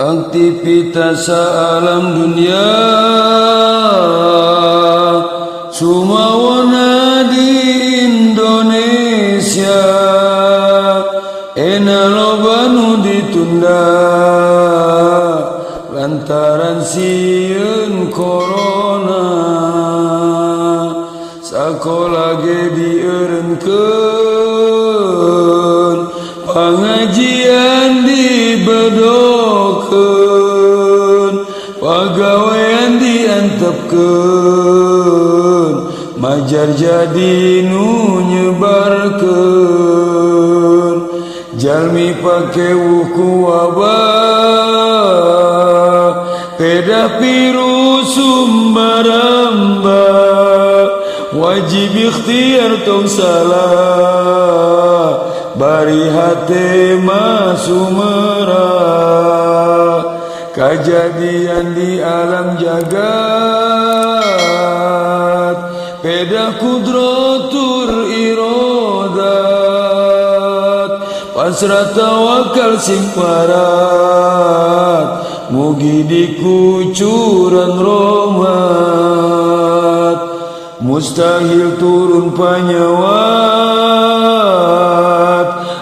aktivitas alam dunia sumawana di Indonesia enalobanu ditunda lantaran sieun corona sakola ge dieureunkeun pangajian dibedokeun pagawean diantepkeun majar jadi nu nyebarkeun jalmi pake wuku wabah peda virus sumbaramba wajib ikhtiar tong salah bari hate masumera kejadian di alam jagat peda kudratur irodat pasrah tawakal sing parat mugi dikucuran rahmat mustahil turun panyawat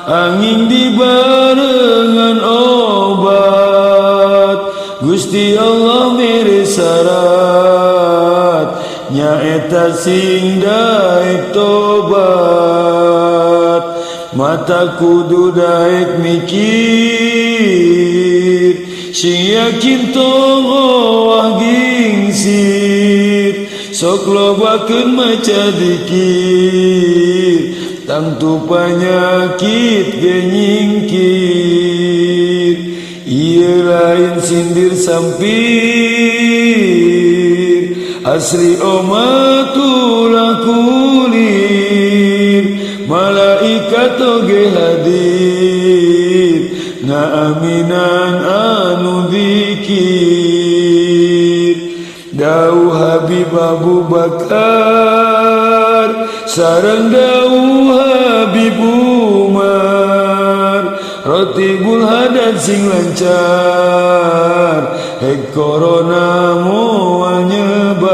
angin dibarengan obat Gusti Allah mere syarat nyaeta sing daek tobat mata kudu daek mikir sing yakin togoh gingsir sok lobakeun maca dikir tangtu penyakit ge nyingkir ieu lain sindir sampir asri omatulah kulir malaikat oge hadir ngaaminan anu dzikir dawuh Habib Abu Bakar sareng dawuh Habib Umar rotibul hadat sing lancar hek corona moal nyebar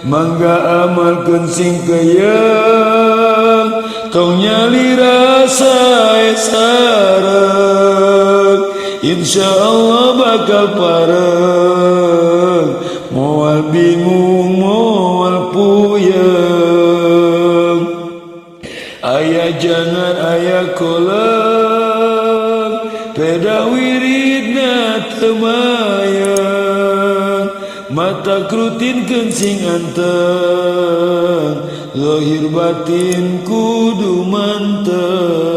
mangga amalkeun sing keuyeung tong nyali rasa sareng insyaallah bakal pareng moal bingung moal puyeng aya jangan aya koleng peda wiridna temayang mata krutinkeun sing anteng lahir batin kudu manteng.